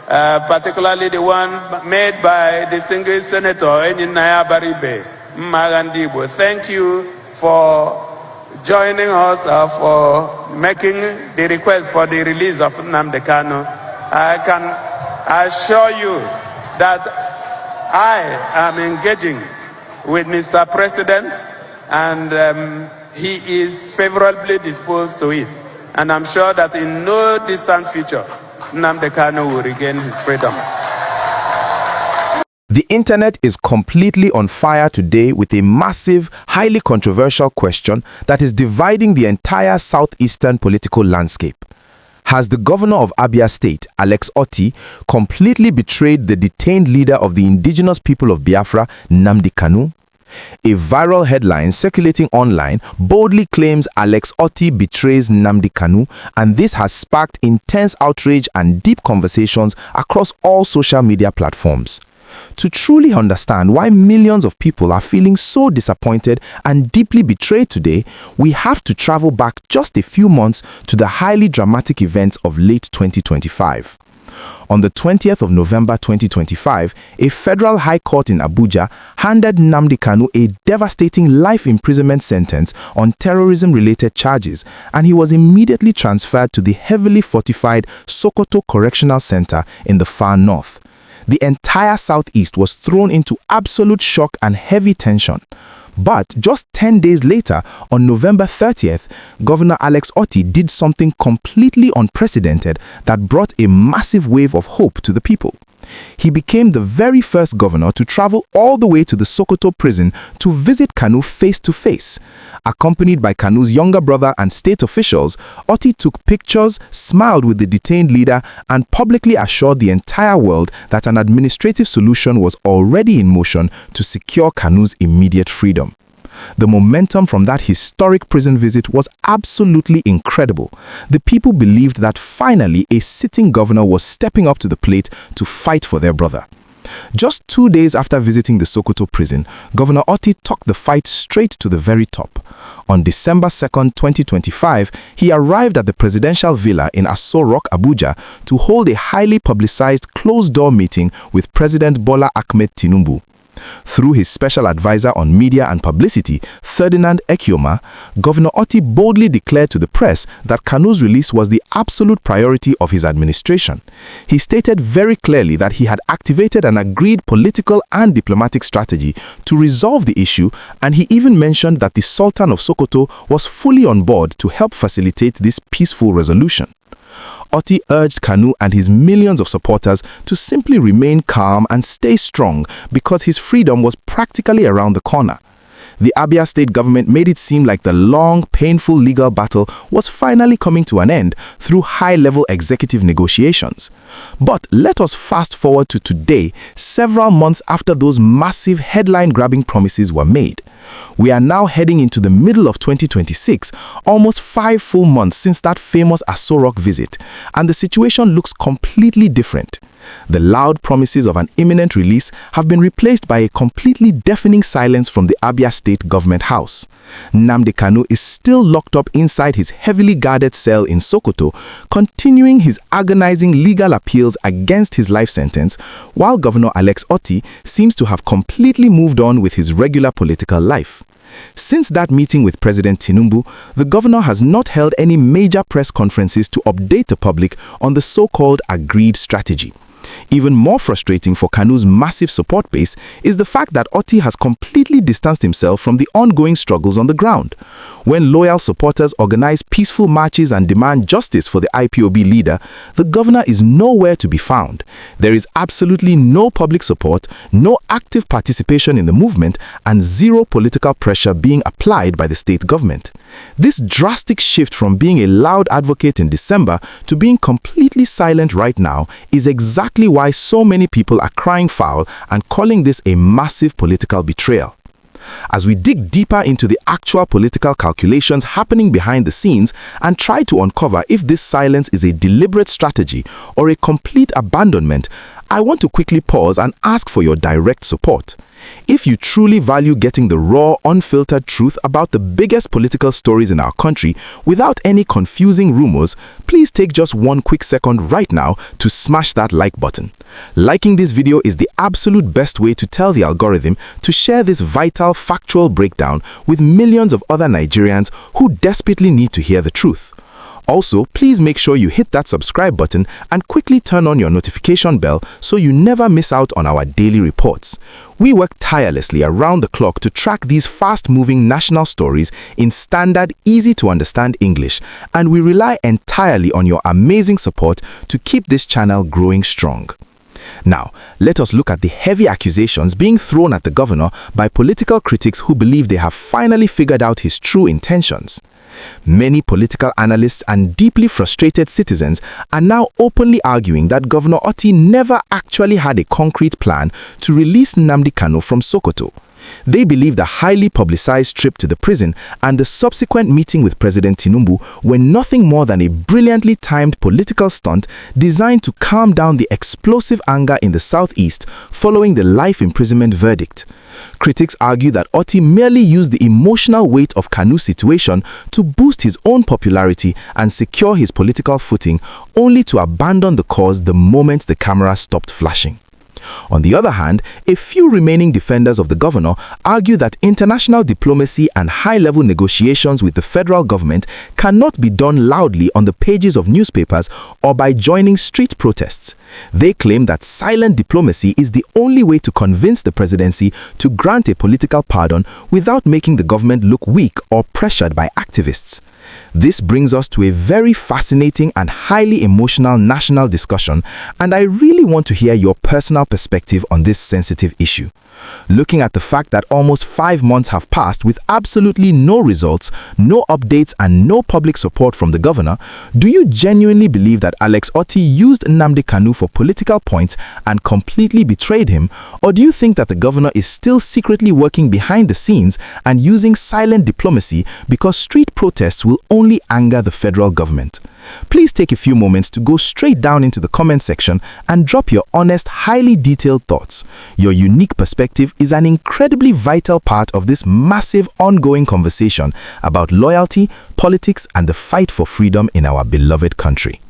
particularly the one made by distinguished Senator Enyinaya Baribe Magandibo. Thank you for joining us, for making the request for the release of Nnamdi Kanu. I can assure you that I am engaging with Mr. President, and he is favorably disposed to it. And I'm sure that in no distant future, Nnamdi Kanu will regain his freedom. The internet is completely on fire today with a massive, highly controversial question that is dividing the entire southeastern political landscape. Has the governor of Abia State, Alex Otti, completely betrayed the detained leader of the indigenous people of Biafra, Nnamdi Kanu? A viral headline circulating online boldly claims Alex Otti betrays Nnamdi Kanu, and this has sparked intense outrage and deep conversations across all social media platforms. To truly understand why millions of people are feeling so disappointed and deeply betrayed today, we have to travel back just a few months to the highly dramatic events of late 2025. On the 20th of November 2025, a federal high court in Abuja handed Nnamdi Kanu a devastating life imprisonment sentence on terrorism-related charges, and he was immediately transferred to the heavily fortified Sokoto Correctional Centre in the far north. The entire southeast was thrown into absolute shock and heavy tension. But just 10 days later, on November 30th, Governor Alex Otti did something completely unprecedented that brought a massive wave of hope to the people. He became the very first governor to travel all the way to the Sokoto prison to visit Kanu face to face. Accompanied by Kanu's younger brother and state officials, Otti took pictures, smiled with the detained leader, and publicly assured the entire world that an administrative solution was already in motion to secure Kanu's immediate freedom. The momentum from that historic prison visit was absolutely incredible. The people believed that finally a sitting governor was stepping up to the plate to fight for their brother. Just 2 days after visiting the Sokoto prison, Governor Otti took the fight straight to the very top. On December 2nd, 2025, he arrived at the presidential villa in Aso Rock, Abuja, to hold a highly publicized closed-door meeting with President Bola Tinubu. Through his special advisor on media and publicity, Ferdinand Ekioma, Governor Otti boldly declared to the press that Kanu's release was the absolute priority of his administration. He stated very clearly that he had activated an agreed political and diplomatic strategy to resolve the issue, and he even mentioned that the Sultan of Sokoto was fully on board to help facilitate this peaceful resolution. Otti urged Kanu and his millions of supporters to simply remain calm and stay strong because his freedom was practically around the corner. The Abia state government made it seem like the long, painful legal battle was finally coming to an end through high-level executive negotiations. But let us fast forward to today, several months after those massive headline-grabbing promises were made. We are now heading into the middle of 2026, almost 5 full months since that famous Aso Rock visit, and the situation looks completely different. The loud promises of an imminent release have been replaced by a completely deafening silence from the Abia State Government House. Nnamdi Kanu is still locked up inside his heavily guarded cell in Sokoto, continuing his agonizing legal appeals against his life sentence, while Governor Alex Otti seems to have completely moved on with his regular political life. Since that meeting with President Tinubu, the governor has not held any major press conferences to update the public on the so-called agreed strategy. Even more frustrating for Kanu's massive support base is the fact that Otti has completely distanced himself from the ongoing struggles on the ground. When loyal supporters organize peaceful marches and demand justice for the IPOB leader, the governor is nowhere to be found. There is absolutely no public support, no active participation in the movement, and zero political pressure being applied by the state government. This drastic shift from being a loud advocate in December to being completely silent right now is exactly why so many people are crying foul and calling this a massive political betrayal. As we dig deeper into the actual political calculations happening behind the scenes and try to uncover if this silence is a deliberate strategy or a complete abandonment, I want to quickly pause and ask for your direct support. If you truly value getting the raw, unfiltered truth about the biggest political stories in our country without any confusing rumors, please take just one quick second right now to smash that like button. Liking this video is the absolute best way to tell the algorithm to share this vital, factual breakdown with millions of other Nigerians who desperately need to hear the truth. Also, please make sure you hit that subscribe button and quickly turn on your notification bell so you never miss out on our daily reports. We work tirelessly around the clock to track these fast-moving national stories in standard, easy-to-understand English, and we rely entirely on your amazing support to keep this channel growing strong. Now, let us look at the heavy accusations being thrown at the governor by political critics who believe they have finally figured out his true intentions. Many political analysts and deeply frustrated citizens are now openly arguing that Governor Otti never actually had a concrete plan to release Nnamdi Kanu from Sokoto. They believe the highly publicized trip to the prison and the subsequent meeting with President Tinubu were nothing more than a brilliantly timed political stunt designed to calm down the explosive anger in the southeast following the life imprisonment verdict. Critics argue that Otti merely used the emotional weight of Kanu's situation to boost his own popularity and secure his political footing, only to abandon the cause the moment the camera stopped flashing. On the other hand, a few remaining defenders of the governor argue that international diplomacy and high-level negotiations with the federal government cannot be done loudly on the pages of newspapers or by joining street protests. They claim that silent diplomacy is the only way to convince the presidency to grant a political pardon without making the government look weak or pressured by activists. This brings us to a very fascinating and highly emotional national discussion, and I really want to hear your personal perspective on this sensitive issue. Looking at the fact that almost 5 months have passed with absolutely no results, no updates, and no public support from the governor, do you genuinely believe that Alex Otti used Nnamdi Kanu for political points and completely betrayed him, or do you think that the governor is still secretly working behind the scenes and using silent diplomacy because street protests will only anger the federal government? Please take a few moments to go straight down into the comment section and drop your honest, highly detailed thoughts. Your unique perspective is an incredibly vital part of this massive ongoing conversation about loyalty, politics, and the fight for freedom in our beloved country.